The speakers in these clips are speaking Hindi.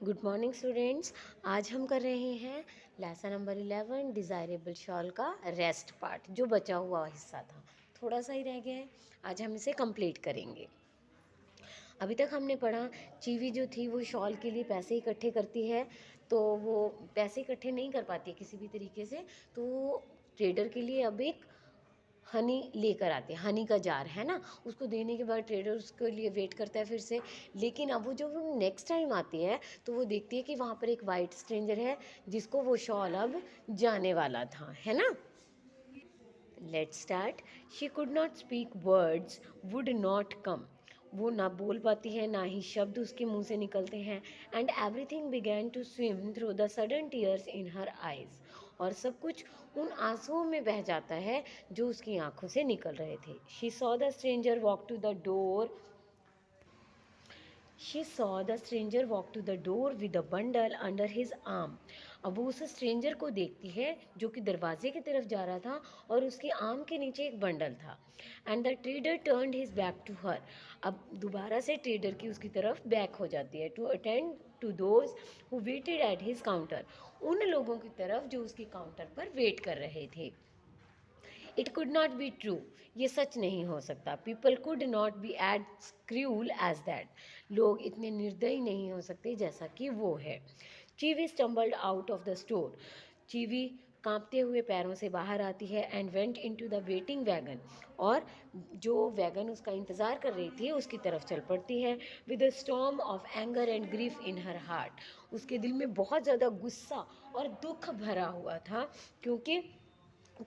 Good morning students. आज हम कर रहे हैं लेसन नंबर 11 डिज़ायरेबल शॉल का रेस्ट पार्ट। जो बचा हुआ हिस्सा था, थोड़ा सा ही रह गया है, आज हम इसे कंप्लीट करेंगे। अभी तक हमने पढ़ा चीवी जो थी वो शॉल के लिए पैसे इकट्ठे करती है, तो वो पैसे इकट्ठे नहीं कर पाती है किसी भी तरीके से, तो वो ट्रेडर के लिए अब एक हनी लेकर आते हैं। हनी का जार है ना, उसको देने के बाद ट्रेडर उसके लिए वेट करता है फिर से। लेकिन अब वो जब वो नेक्स्ट टाइम आती है तो वो देखती है कि वहाँ पर एक वाइट स्ट्रेंजर है जिसको वो शॉल अब जाने वाला था, है ना। Let's start. She could not speak, words would not come. वो ना बोल पाती है, ना ही शब्द उसके मुंह से निकलते हैं। And everything began to swim through the sudden tears in her eyes. और सब कुछ उन आंसुओं में बह जाता है जो उसकी आंखों से निकल रहे थे। She saw the stranger walk to the door She saw the stranger walk to the door with a bundle under his arm. अब वो उस स्ट्रेंजर को देखती है जो कि दरवाजे की तरफ जा रहा था और उसके आर्म के नीचे एक बंडल था। And the trader turned his back to her. अब दोबारा से ट्रेडर की उसकी तरफ बैक हो जाती है, to attend to those who waited at his counter. उन लोगों की तरफ जो उसके काउंटर पर वेट कर रहे थे। It could not be true, ये सच नहीं हो सकता। People could not be as cruel as that, लोग इतने निर्दयी नहीं हो सकते जैसा कि वो है। Chivi stumbled out of the store. Chivi कांपते हुए पैरों से बाहर आती है and went into the waiting wagon. और जो वैगन उसका इंतज़ार कर रही थी उसकी तरफ चल पड़ती है। With a storm of anger and grief in her heart. उसके दिल में बहुत ज़्यादा गुस्सा और दुख भरा हुआ था, क्योंकि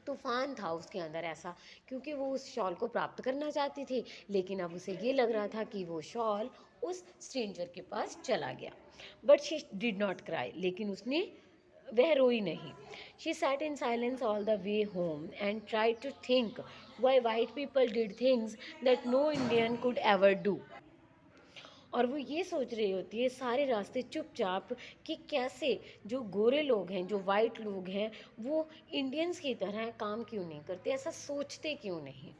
तूफान था उसके अंदर ऐसा, क्योंकि वो उस शॉल को प्राप्त करना चाहती थी। लेकिन अब उसे ये लग रहा था कि वो शॉल उस स्ट्रेंजर के पास चला गया। But she did not cry, लेकिन उसने वह रोई नहीं। She sat in silence all the way home and try to think why white people did things that no Indian could ever do. और वो ये सोच रही होती है सारे रास्ते चुपचाप कि कैसे जो गोरे लोग हैं, जो वाइट लोग हैं, वो इंडियंस की तरह काम क्यों नहीं करते, ऐसा सोचते क्यों नहीं।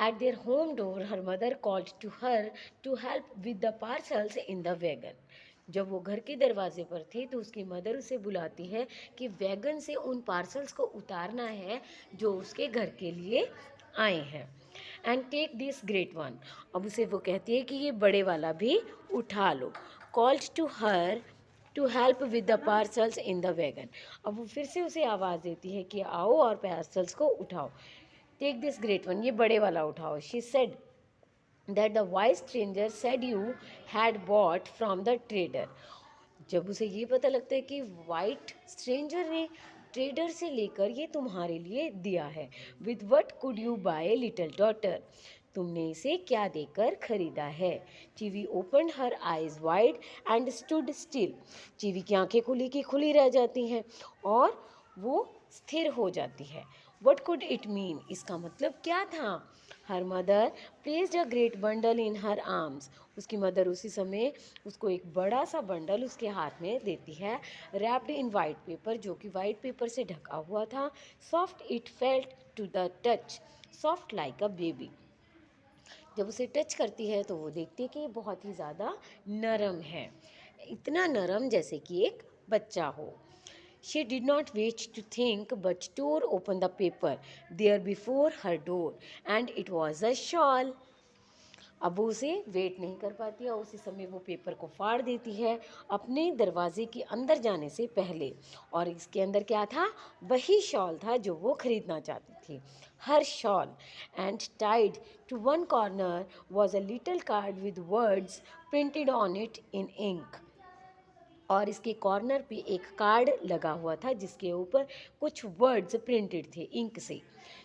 At their home door her mother called to her to help with the parcels in the wagon. जब वो घर के दरवाजे पर थी तो उसकी मदर उसे बुलाती है कि वैगन से उन पार्सल्स को उतारना है जो उसके घर के लिए आए हैं। And take this great one. अब उसे वो कहती है कि ये बड़े वाला भी उठा लो। Called to her to help with the parcels in the wagon. अब वो फिर से उसे आवाज़ देती है कि आओ और पार्सल्स को उठाओ। टेक दिस ग्रेट वन, ये बड़े वाला उठाओ। She said that the vice stranger said you had bought from the trader. जब उसे ये पता लगता है कि वाइट स्ट्रेंजर ने ट्रेडर से लेकर ये तुम्हारे लिए दिया है। With what could you buy little daughter, तुमने इसे क्या देकर खरीदा है। Chivi open her eyes wide and stood still. Chivi की आंखें खुली की खुली रह जाती हैं और वो स्थिर हो जाती है। वट कुड इट मीन, इसका मतलब क्या था। Her mother placed a great bundle in her arms. उसकी मदर उसी समय उसको एक बड़ा सा बंडल उसके हाथ में देती है, रैप्ड इन वाइट पेपर, जो कि वाइट पेपर से ढका हुआ था। Soft it felt to the touch, soft like a baby. जब उसे टच करती है तो वो देखती है कि ये बहुत ही ज़्यादा नरम है, इतना नरम जैसे कि एक बच्चा हो। She did not wait to think but tore open the paper there before her door, and it was a shawl. अब वो उसे वेट नहीं कर पाती और उसी समय वो पेपर को फाड़ देती है अपने दरवाजे के अंदर जाने से पहले। और इसके अंदर क्या था, वही शॉल था जो वो खरीदना चाहती थी। Her shawl and tied to one corner was a little card with words printed on it in ink. और इसके कॉर्नर पे एक कार्ड लगा हुआ था जिसके ऊपर कुछ वर्ड्स प्रिंटेड थे इंक से।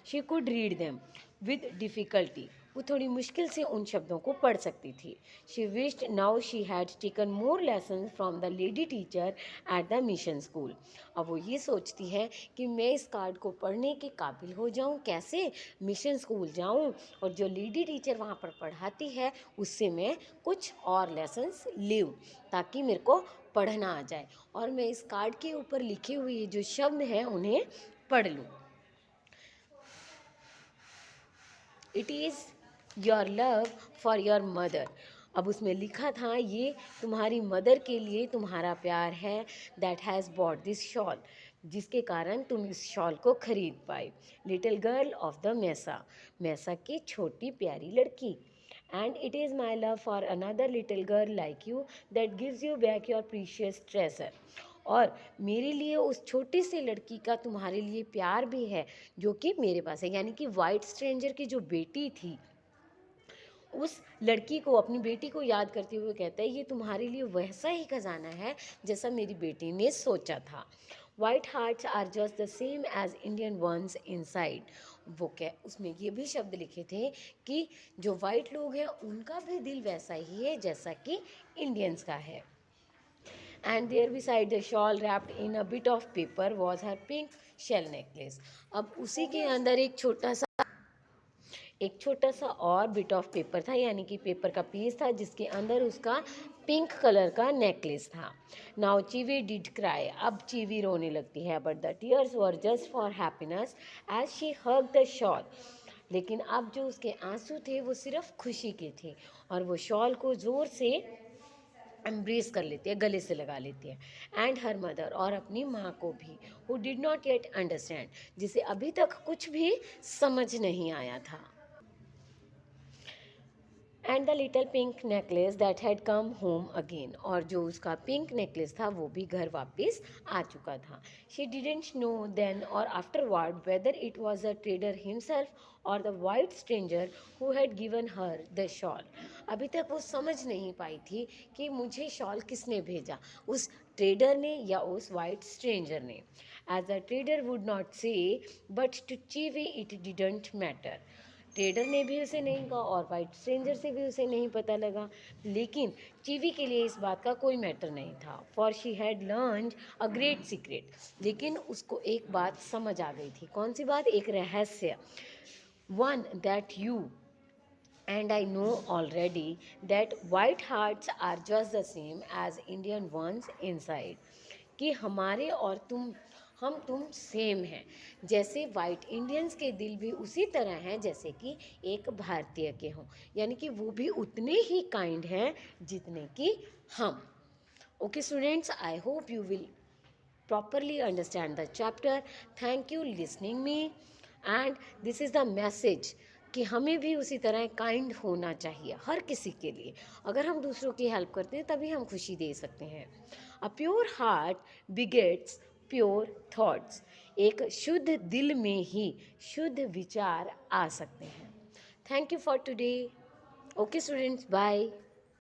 She could read them with difficulty, वो थोड़ी मुश्किल से उन शब्दों को पढ़ सकती थी। She wished now she had taken more lesson from the lady teacher at the mission school. अब वो ये सोचती है कि मैं इस कार्ड को पढ़ने के काबिल हो जाऊं, कैसे, मिशन स्कूल जाऊं और जो लेडी टीचर वहाँ पर पढ़ाती है उससे मैं कुछ और लेसन्स लूँ, ताकि मेरे को पढ़ना आ जाए और मैं इस कार्ड के ऊपर लिखे हुए जो शब्द हैं उन्हें पढ़ लूँ। It is your love for your mother. अब उसमें लिखा था, ये तुम्हारी मदर के लिए तुम्हारा प्यार है, that has bought this shawl, जिसके कारण तुम इस शॉल को खरीद पाई। लिटिल गर्ल ऑफ द मैसा, मैसा की छोटी प्यारी लड़की। And it is my love for another little girl like you that gives you back your precious treasure. और मेरे लिए उस छोटी सी लड़की का तुम्हारे लिए प्यार भी है जो कि मेरे पास है। यानी कि वाइट स्ट्रेंजर की जो बेटी थी, उस लड़की को, अपनी बेटी को याद करते हुए कहता है, ये तुम्हारे लिए वैसा ही खजाना है जैसा मेरी बेटी ने सोचा था। White hearts are just the same as Indian ones inside. वो क्या, उसमें ये भी शब्द लिखे थे कि जो वाइट लोग हैं उनका भी दिल वैसा ही है जैसा कि इंडियंस का है। And there beside the shawl wrapped in a bit of paper was her pink shell necklace. अब उसी के अंदर एक छोटा सा और बिट ऑफ पेपर था, यानी कि पेपर का पीस था जिसके अंदर उसका पिंक कलर का नेकलेस था। नाउ चीवी डिड क्राई, अब चीवी रोने लगती है, but the tears were just for happiness as she हग द शॉल। लेकिन अब जो उसके आंसू थे वो सिर्फ खुशी के थे, और वो शॉल को ज़ोर से एम्ब्रेस कर लेती है, गले से लगा लेती है। एंड हर मदर, और अपनी माँ को भी, who did not yet understand, जिसे अभी तक कुछ भी समझ नहीं आया था। And the little pink necklace that had come home again, और जो उसका पिंक नेकलेस था वो भी घर वापस आ चुका था। She didn't know then or afterward whether it was the trader himself or the white stranger who had given her the shawl. अभी तक वो समझ नहीं पाई थी कि मुझे शॉल किसने भेजा, उस ट्रेडर ने या उस वाइट स्ट्रेंजर ने। As the trader would not say, but to Chivi it didn't matter. Trader ने भी उसे नहीं कहा और वाइट स्ट्रेंजर से भी उसे नहीं पता लगा, लेकिन चीवी के लिए इस बात का कोई मैटर नहीं था। For she had learn a great secret, लेकिन उसको एक बात समझ आ गई थी। कौन सी बात? एक रहस्य। One that you and I know already that white hearts are just the same as Indian ones inside, कि हमारे और तुम सेम हैं, जैसे वाइट इंडियंस के दिल भी उसी तरह हैं जैसे कि एक भारतीय के हों, यानी कि वो भी उतने ही काइंड हैं जितने कि हम। Okay students, I hope you will properly understand the chapter. Thank you listening me, and this is the message कि हमें भी उसी तरह काइंड होना चाहिए हर किसी के लिए। अगर हम दूसरों की हेल्प करते हैं तभी हम खुशी दे सकते हैं। A pure heart begets pure thoughts, एक शुद्ध दिल में ही शुद्ध विचार आ सकते हैं। Thank you for today. Okay students, bye.